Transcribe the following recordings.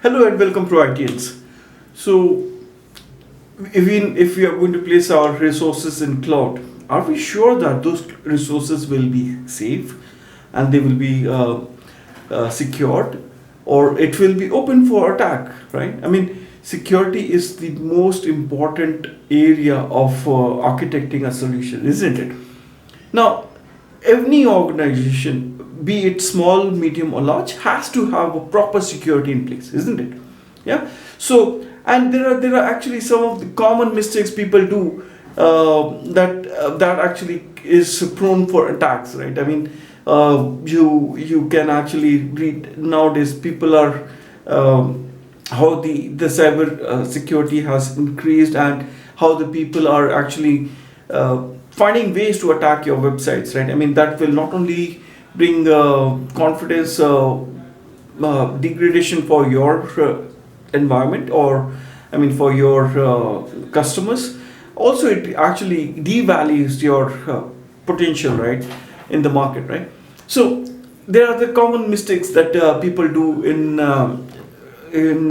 Hello and welcome to ITNs. So, if we are going to place our resources in cloud, are we sure that those resources will be safe and they will be secured, or it will be open for attack? Right? I mean, security is the most important area of architecting a solution, isn't it? Now, any organization, be it small, medium, or large, has to have a proper security in place, isn't it? Yeah. So, and there are actually some of the common mistakes people do that actually is prone for attacks, right? I mean, you can actually read nowadays people are how the cyber security has increased and how the people are actually finding ways to attack your websites, right? I mean, that will not only bring confidence degradation for your environment, or I mean for your customers. Also, it actually devalues your potential, right, in the market, right? So there are the common mistakes that people do in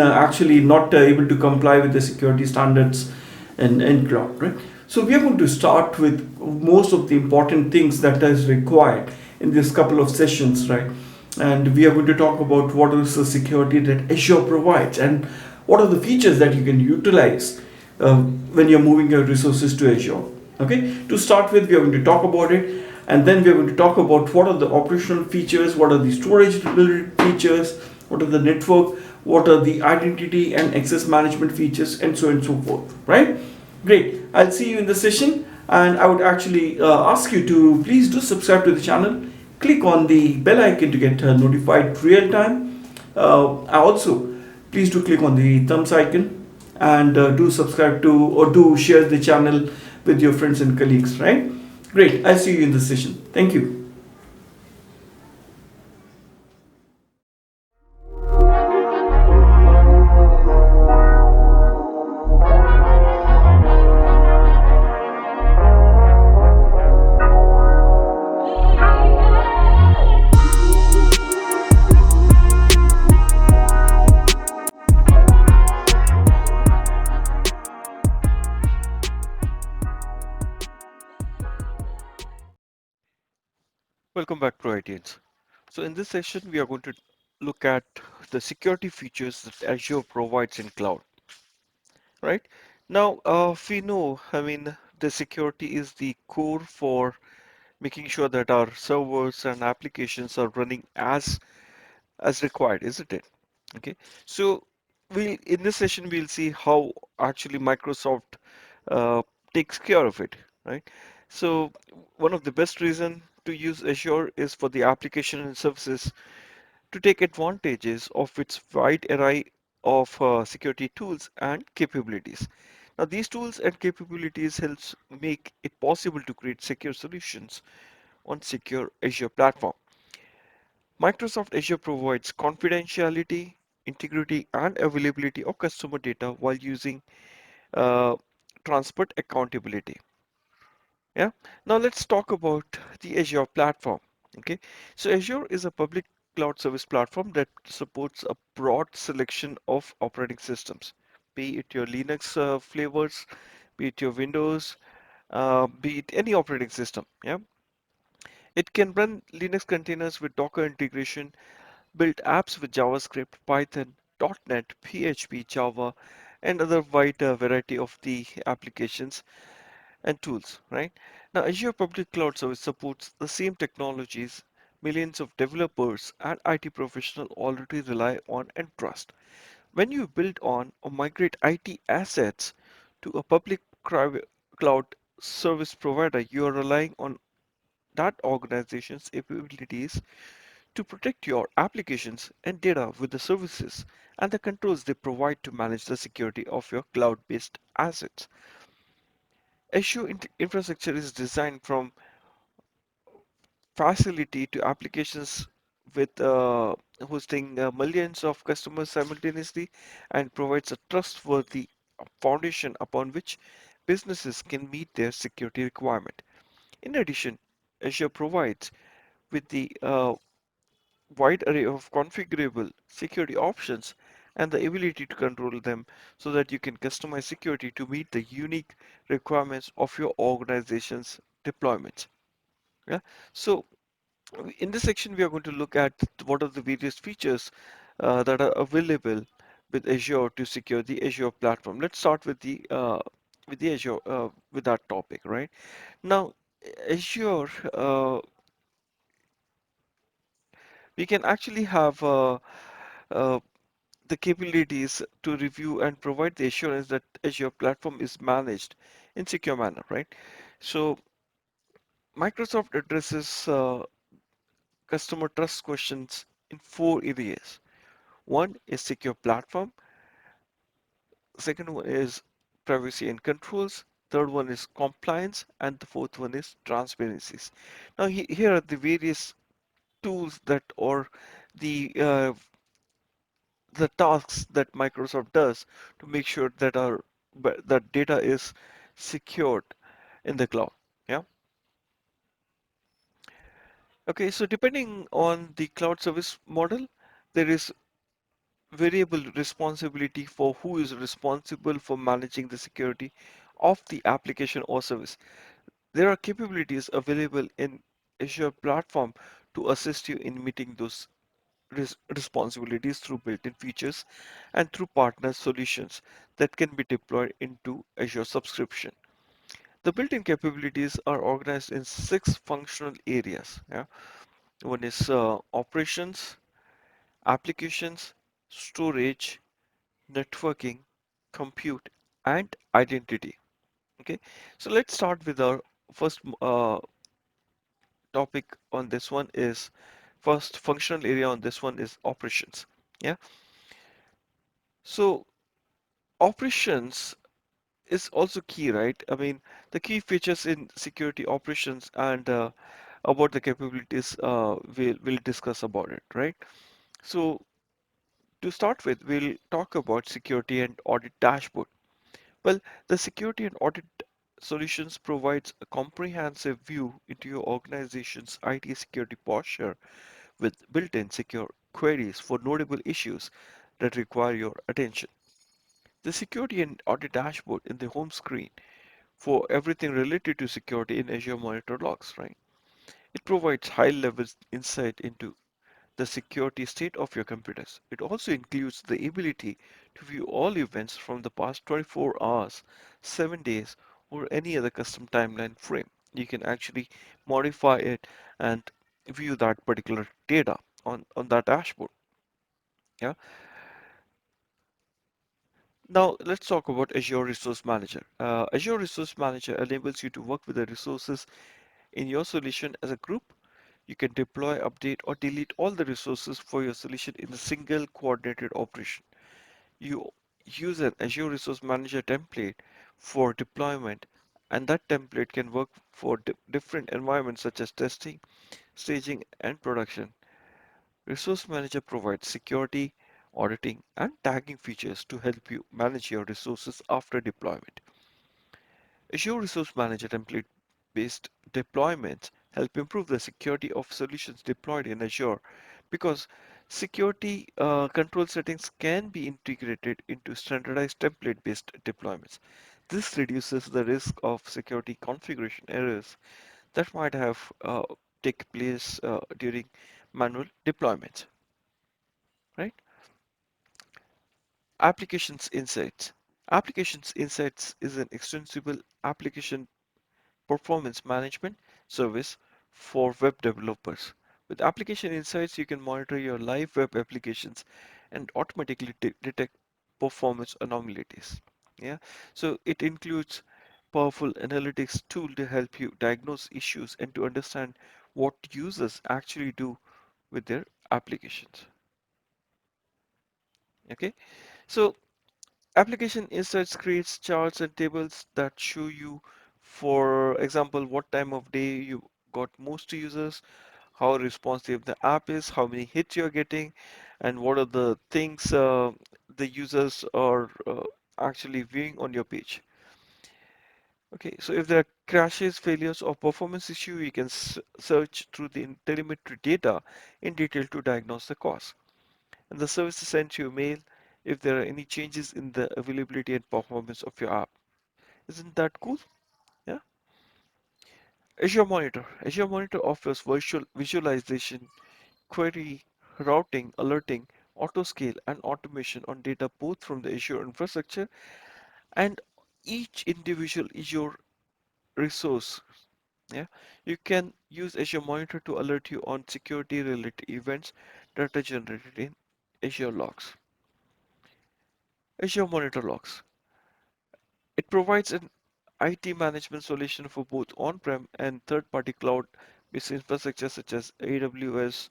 actually not able to comply with the security standards in cloud, right? So we are going to start with most of the important things that is required in this couple of sessions, right? And we are going to talk about what is the security that Azure provides and what are the features that you can utilize when you're moving your resources to Azure. Okay, to start with, we are going to talk about it, and then we are going to talk about what are the operational features, what are the storage related features, what are the network, what are the identity and access management features, and so on and so forth. Right? Great. I'll see you in the session, and I would actually ask you to please do subscribe to the channel. Click on the bell icon to get notified real time. Also, please do click on the thumbs icon and do subscribe to or do share the channel with your friends and colleagues. Right? Great. I'll see you in the session. Thank you. Welcome back, ProITians. So in this session, we are going to look at the security features that Azure provides in cloud, right? Now, we know, the security is the core for making sure that our servers and applications are running as required, isn't it? Okay. So we in this session we'll see how actually Microsoft uh, takes care of it, right? So one of the best reason to use Azure is for the application and services to take advantages of its wide array of security tools and capabilities. Now, these tools and capabilities helps make it possible to create secure solutions on secure Azure platform. Microsoft Azure provides confidentiality, integrity, and availability of customer data while using uh, transport accountability. Yeah. Now let's talk about the Azure platform. Okay. So Azure is a public cloud service platform that supports a broad selection of operating systems, be it your Linux flavors, be it your Windows, be it any operating system. Yeah. It can run Linux containers with Docker integration, build apps with JavaScript, Python, .NET, PHP, Java, and other wide variety of the applications and tools, right? Now, Azure Public Cloud Service supports the same technologies millions of developers and IT professionals already rely on and trust. When you build on or migrate IT assets to a public cloud service provider, you are relying on that organization's capabilities to protect your applications and data with the services and the controls they provide to manage the security of your cloud-based assets. Azure infrastructure is designed from facility to applications with hosting millions of customers simultaneously and provides a trustworthy foundation upon which businesses can meet their security requirement. In addition, Azure provides with the wide array of configurable security options and the ability to control them so that you can customize security to meet the unique requirements of your organization's deployments. Yeah. So in this section, we are going to look at what are the various features that are available with Azure to secure the Azure platform. Let's start with the Azure with that topic, right? Now, Azure, we can actually have uh, the capabilities to review and provide the assurance that Azure platform is managed in secure manner, right? So Microsoft addresses customer trust questions in four areas. One is secure platform, second one is privacy and controls, third one is compliance, and the fourth one is transparencies. Now here are the various tools that or the tasks that Microsoft does to make sure that our that data is secured in the cloud. Yeah. Okay, so depending on the cloud service model, there is variable responsibility for who is responsible for managing the security of the application or service. There are capabilities available in Azure platform to assist you in meeting those responsibilities through built-in features and through partner solutions that can be deployed into Azure subscription. The built-in capabilities are organized in six functional areas. Yeah? One is operations, applications, storage, networking, compute, and identity. Okay, so let's start with our first topic on this one is first functional area on this one is operations. Yeah, so operations is also key, right? I mean, the key features in security operations and about the capabilities we'll discuss about it, right? So to start with, we'll talk about security and audit dashboard. Well, the security and audit solutions provides a comprehensive view into your organization's IT security posture with built-in secure queries for notable issues that require your attention. The security and audit dashboard in the home screen for everything related to security in Azure Monitor Logs, right? It provides high-level insight into the security state of your computers. It also includes the ability to view all events from the past 24 hours, 7 days, or any other custom timeline frame. You can actually modify it and view that particular data on that dashboard. Yeah. Now let's talk about Azure Resource Manager. Azure Resource Manager enables you to work with the resources in your solution as a group. You can deploy, update, or delete all the resources for your solution in a single coordinated operation. You use an Azure Resource Manager template for deployment, and that template can work for different environments such as testing, staging, and production. Resource Manager provides security, auditing, and tagging features to help you manage your resources after deployment. Azure Resource Manager template-based deployments help improve the security of solutions deployed in Azure because security control settings can be integrated into standardized template-based deployments. This reduces the risk of security configuration errors that might have take place during manual deployments, right? Applications Insights. Applications Insights is an extensible application performance management service for web developers. With application insights, you can monitor your live web applications and automatically detect performance anomalies. Yeah, so it includes powerful analytics tool to help you diagnose issues and to understand what users actually do with their applications. Okay, so application insights creates charts and tables that show you, for example, what time of day you got most users, how responsive the app is, how many hits you're getting, and what are the things the users are actually viewing on your page. Okay, so if there are crashes, failures, or performance issue, you can search through the telemetry data in detail to diagnose the cause. And the service sends you a mail if there are any changes in the availability and performance of your app. Isn't that cool? Yeah. Azure Monitor. Azure Monitor offers visualization, query, routing, alerting, auto scale, and automation on data both from the Azure infrastructure and each individual Azure resource. Yeah, you can use Azure Monitor to alert you on security related events that are generated in Azure Logs. Azure Monitor Logs. It provides an IT management solution for both on-prem and third-party cloud-based infrastructure such as AWS,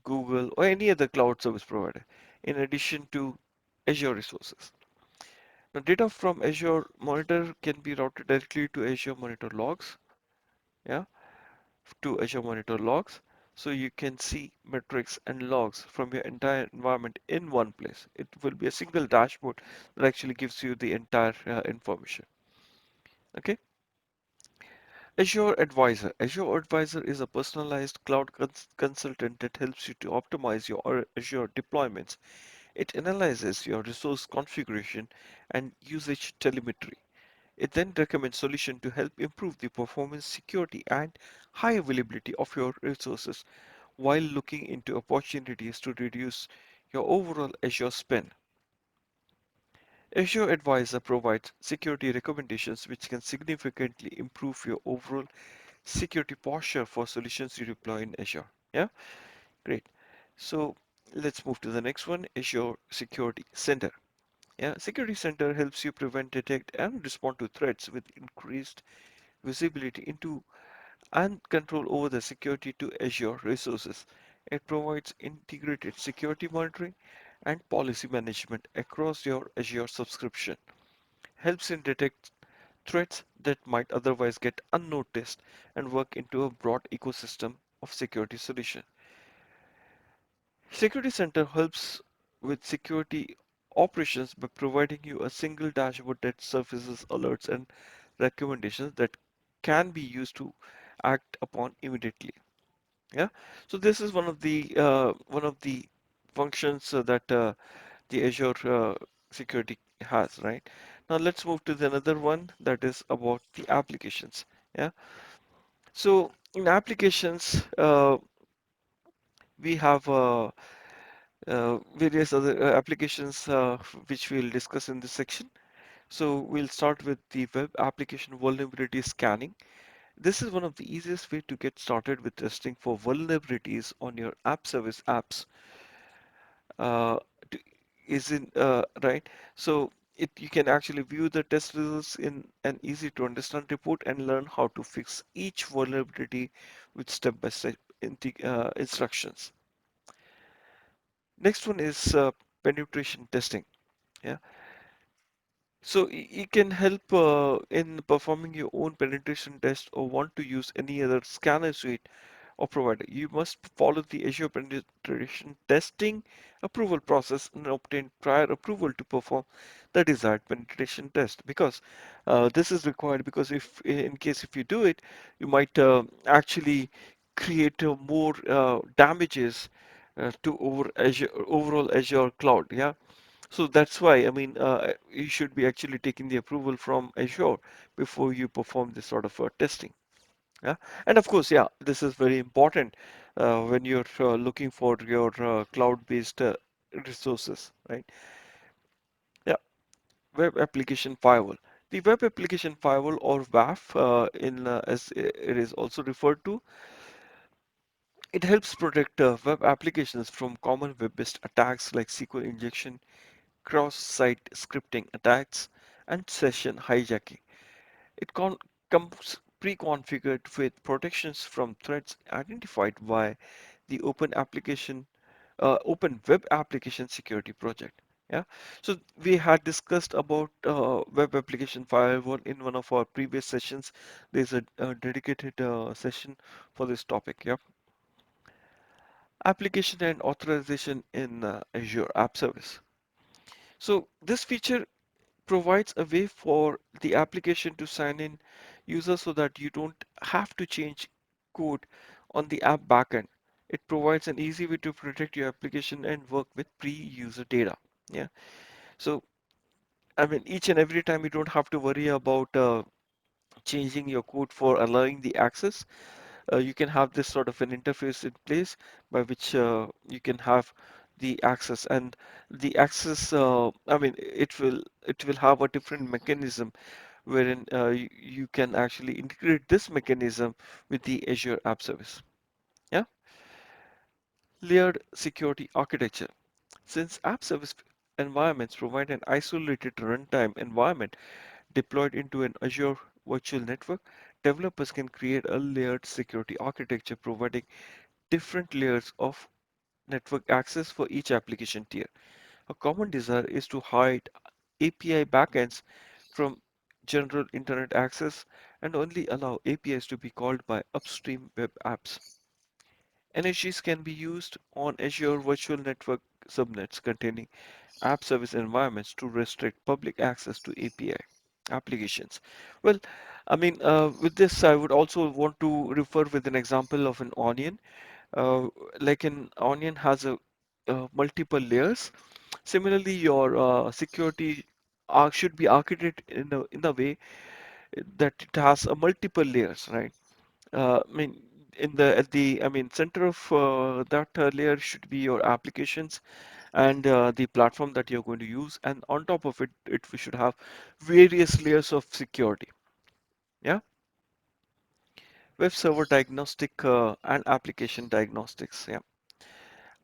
Google, or any other cloud service provider, in addition to Azure resources. Now, data from Azure Monitor can be routed directly to Azure Monitor Logs. Yeah, to Azure Monitor Logs, so you can see metrics and logs from your entire environment in one place. It will be a single dashboard that actually gives you the entire information. Okay. Azure Advisor. Azure Advisor is a personalized cloud consultant that helps you to optimize your Azure deployments. It analyzes your resource configuration and usage telemetry. It then recommends solutions to help improve the performance, security, and high availability of your resources while looking into opportunities to reduce your overall Azure spend. Azure Advisor provides security recommendations which can significantly improve your overall security posture for solutions you deploy in Azure. Yeah, great. So let's move to the next one, Azure Security Center. Yeah, Security Center helps you prevent, detect, and respond to threats with increased visibility into and control over the security to Azure resources. It provides integrated security monitoring and policy management across your Azure subscription, helps in detect threats that might otherwise get unnoticed and work into a broad ecosystem of security solution. Security Center helps with security operations by providing you a single dashboard that surfaces alerts and recommendations that can be used to act upon immediately. Yeah, so this is one of the functions that the Azure security has, right? Now let's move to the another one that is about the applications. Yeah, so in applications, we have various other applications which we'll discuss in this section. So we'll start with the web application vulnerability scanning. This is one of the easiest way to get started with testing for vulnerabilities on your app service apps. Uh, to- is in right. So you can actually view the test results in an easy to understand report and learn how to fix each vulnerability with step-by-step instructions. Next one is penetration testing. Yeah. So it can help in performing your own penetration test or want to use any other scanner suite or provider. You must follow the Azure penetration testing approval process and obtain prior approval to perform the desired penetration test because this is required because if in case if you do it, you might actually create more damages to overall Azure cloud. Yeah, so that's why, I mean, you should be actually taking the approval from Azure before you perform this sort of testing. Yeah, and of course, yeah, this is very important when you're looking for your cloud-based resources, right? Yeah, web application firewall. The web application firewall or WAF, as it is also referred to, it helps protect web applications from common web-based attacks like SQL injection, cross-site scripting attacks, and session hijacking. It comes pre-configured with protections from threats identified by the Open Web Application Security Project. Yeah, so we had discussed about web application firewall in one of our previous sessions. There's a dedicated session for this topic. Yeah, application and authorization in Azure App Service. So this feature provides a way for the application to sign in users so that you don't have to change code on the app backend. It provides an easy way to protect your application and work with pre-user data. Yeah. So, I mean, each and every time you don't have to worry about changing your code for allowing the access. You can have this sort of an interface in place by which you can have the access, and the access, I mean, it will have a different mechanism wherein you can actually integrate this mechanism with the Azure App Service. Yeah, layered security architecture. Since app service environments provide an isolated runtime environment deployed into an Azure virtual network, developers can create a layered security architecture providing different layers of network access for each application tier. A common desire is to hide API backends from general internet access and only allow APIs to be called by upstream web apps. NHGs can be used on Azure Virtual Network subnets containing app service environments to restrict public access to API applications. Well, I mean, with this, I would also want to refer with an example of an onion. Uh, like an onion has a multiple layers. Similarly, your security should be architected in a way that it has a multiple layers, right? I mean, in the at the I mean center of that layer should be your applications and the platform that you're going to use, and on top of it, we should have various layers of security. Yeah, web server diagnostic and application diagnostics. Yeah.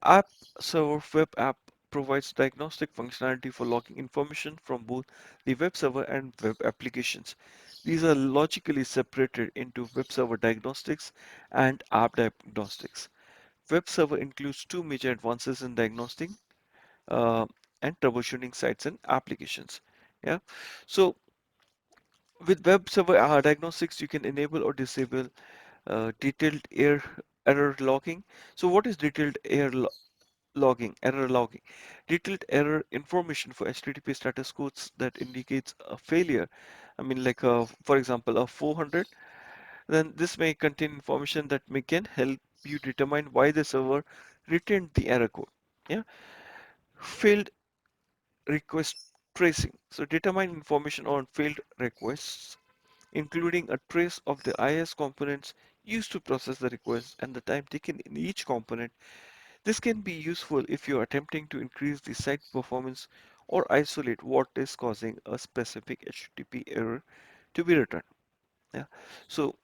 App Server web app provides diagnostic functionality for logging information from both the web server and web applications. These are logically separated into web server diagnostics and app diagnostics. Web server includes two major advances in diagnosing uh, and troubleshooting sites and applications. Yeah. So with web server diagnostics, you can enable or disable detailed error logging. So what is detailed error logging. Detailed error information for HTTP status codes that indicates a failure. I mean, like, for example, a 400. Then this may contain information that can help you determine why the server returned the error code. Yeah. Failed request tracing. So determine information on failed requests, including a trace of the IS components used to process the request and the time taken in each component. This can be useful if you're attempting to increase the site performance or isolate what is causing a specific HTTP error to be returned. Yeah. So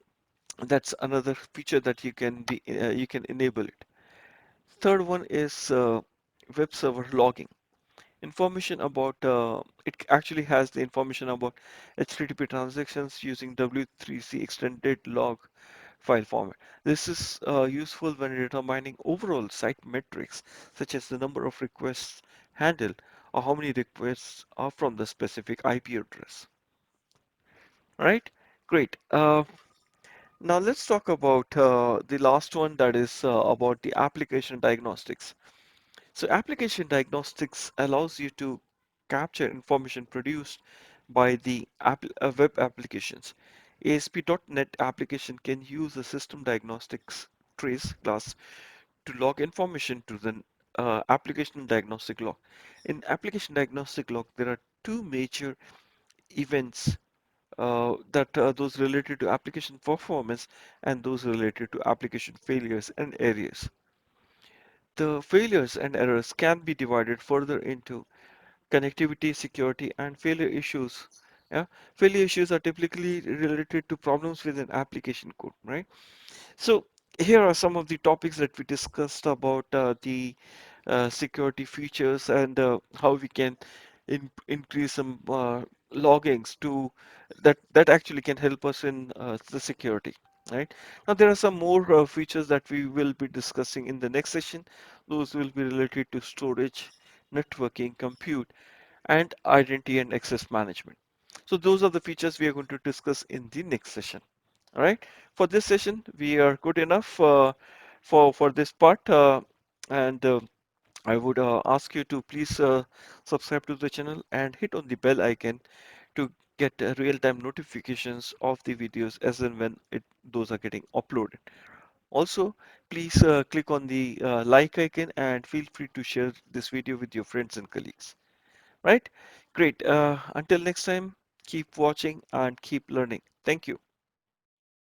that's another feature that you can enable it. Third one is web server logging. Information about it actually has the information about HTTP transactions using W3C extended log file format. This is useful when determining overall site metrics, such as the number of requests handled or how many requests are from the specific IP address. All right, great. Now let's talk about the last one, that is about the application diagnostics. So application diagnostics allows you to capture information produced by the web applications. ASP.NET application can use a system diagnostics trace class to log information to the application diagnostic log. In application diagnostic log, there are two major events that those related to application performance and those related to application failures and errors. The failures and errors can be divided further into connectivity, security, and failure issues. Yeah, failure issues are typically related to problems with an application code, right? So here are some of the topics that we discussed about the security features and how we can increase some loggings to that actually can help us in the security. Right. Now there are some more features that we will be discussing in the next session. Those will be related to storage, networking, compute, and identity and access management. So those are the features we are going to discuss in the next session. All right. For this session, we are good enough for this part, and I would ask you to please subscribe to the channel and hit on the bell icon to get real-time notifications of the videos as and when those are getting uploaded. Also, please click on the like icon and feel free to share this video with your friends and colleagues. right? Great. Until next time, keep watching and keep learning. Thank you.